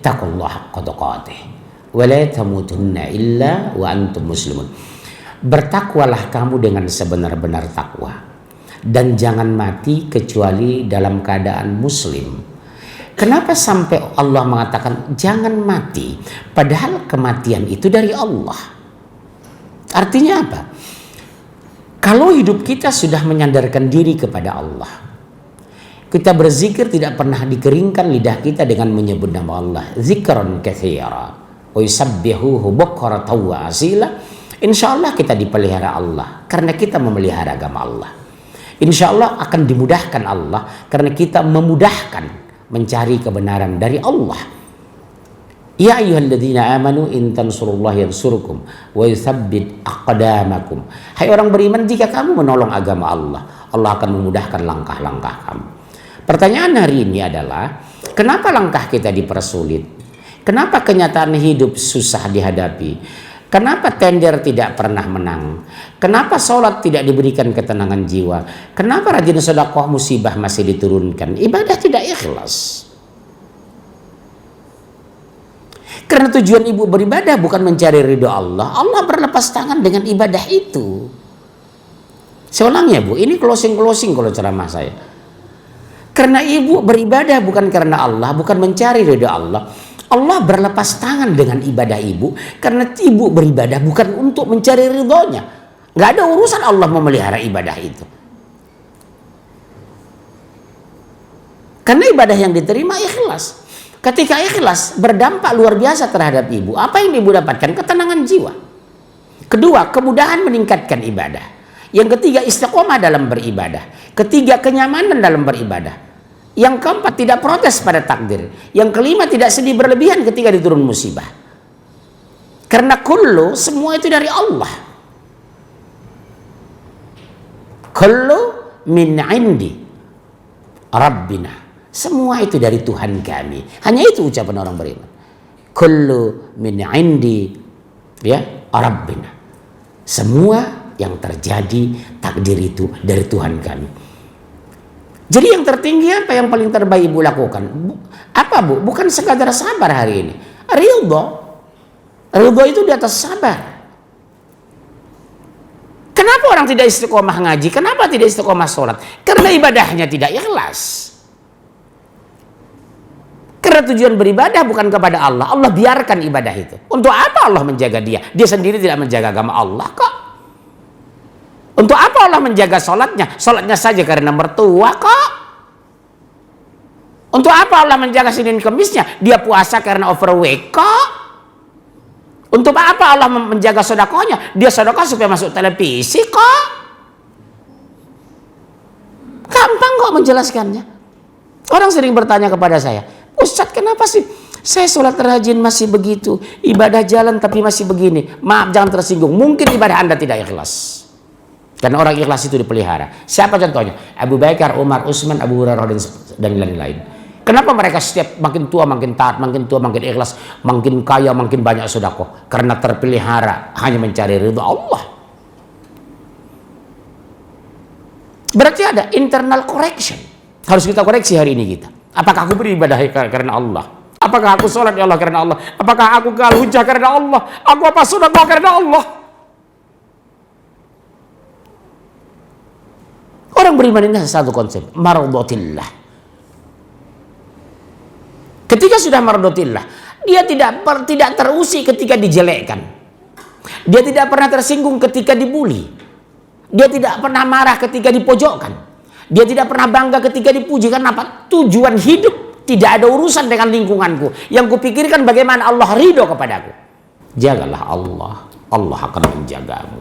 ittaqullaha haqqa tuqatih wa la tamutunna illa wa antum muslimun. Bertakwalah kamu dengan sebenar-benar takwa dan jangan mati kecuali dalam keadaan muslim. Kenapa sampai Allah mengatakan jangan mati, padahal kematian itu dari Allah? Artinya apa? Kalau hidup kita sudah menyandarkan diri kepada Allah, kita berzikir tidak pernah dikeringkan lidah kita dengan menyebut nama Allah, zikran katsira wa yusabbihuhu bukratan wa asila. Insyaallah kita dipelihara Allah karena kita memelihara agama Allah. Insyaallah akan dimudahkan Allah karena kita memudahkan mencari kebenaran dari Allah. Ya ayyuhalladzina amanu in tansurullaha yansurkum wa yutsabbit aqdamakum. Hai orang beriman, jika kamu menolong agama Allah, Allah akan memudahkan langkah-langkah kamu. Pertanyaan hari ini adalah, kenapa langkah kita dipersulit? Kenapa kenyataan hidup susah dihadapi? Kenapa tender tidak pernah menang? Kenapa sholat tidak diberikan ketenangan jiwa? Kenapa rajin sedekah musibah masih diturunkan? Ibadah tidak ikhlas. Karena tujuan ibu beribadah bukan mencari ridho Allah. Allah berlepas tangan dengan ibadah itu. Saya ulang ya Bu, ini closing kalau ceramah saya. Karena ibu beribadah bukan karena Allah, bukan mencari ridho Allah. Allah berlepas tangan dengan ibadah ibu karena ibu beribadah bukan untuk mencari ridhonya. Gak ada urusan Allah memelihara ibadah itu. Karena ibadah yang diterima ikhlas. Ketika ikhlas berdampak luar biasa terhadap ibu. Apa yang ibu dapatkan? Ketenangan jiwa. Kedua, kemudahan meningkatkan ibadah. Yang ketiga, istiqomah dalam beribadah. Ketiga, kenyamanan dalam beribadah. Yang keempat, tidak protes pada takdir. Yang kelima, tidak sedih berlebihan ketika diturun musibah. Karena kullu, semua itu dari Allah. Kullu min indi Rabbina. Semua itu dari Tuhan kami. Hanya itu ucapan orang beriman. Kullu min indi Rabbina. Semua yang terjadi takdir itu dari Tuhan kami. Jadi yang tertinggi apa yang paling terbaik ibu lakukan? Apa Bu? Bukan sekadar sabar hari ini. Ridho. Ridho itu di atas sabar. Kenapa orang tidak istiqomah ngaji? Kenapa tidak istiqomah sholat? Karena ibadahnya tidak ikhlas. Karena tujuan beribadah bukan kepada Allah. Allah biarkan ibadah itu. Untuk apa Allah menjaga dia? Dia sendiri tidak menjaga agama Allah kok. Untuk apa Allah menjaga sholatnya? Sholatnya saja karena mertua kok. Untuk apa Allah menjaga Senin Kemisnya? Dia puasa karena overweight kok. Untuk apa Allah menjaga sedekahnya? Dia sedekah supaya masuk televisi kok. Gampang kok menjelaskannya. Orang sering bertanya kepada saya, Ustadz, kenapa sih saya sholat rajin masih begitu, ibadah jalan tapi masih begini? Maaf, jangan tersinggung. Mungkin ibadah Anda tidak ikhlas. Karena orang ikhlas itu dipelihara. Siapa contohnya? Abu Bakar, Umar, Utsman, Abu Hurairah dan lain-lain. Kenapa mereka setiap makin tua makin taat, makin tua makin ikhlas, makin kaya, makin banyak sedekah? Karena terpelihara hanya mencari ridha Allah. Berarti ada internal correction. Harus kita koreksi hari ini kita. Apakah aku beribadah karena Allah? Apakah aku sholat ya Allah karena Allah? Apakah aku hujah karena Allah? Aku apa sedekah karena Allah? Orang beriman ini satu konsep, mardotillah. Ketika sudah mardotillah, dia tidak terusik ketika dijelekkan. Dia tidak pernah tersinggung ketika dibully. Dia tidak pernah marah ketika dipojokkan. Dia tidak pernah bangga ketika dipuji. Karena apa? Tujuan hidup tidak ada urusan dengan lingkunganku. Yang kupikirkan bagaimana Allah ridho kepadaku. Jagalah Allah, Allah akan menjagamu.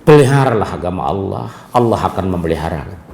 Peliharalah agama Allah, Allah akan memelihara.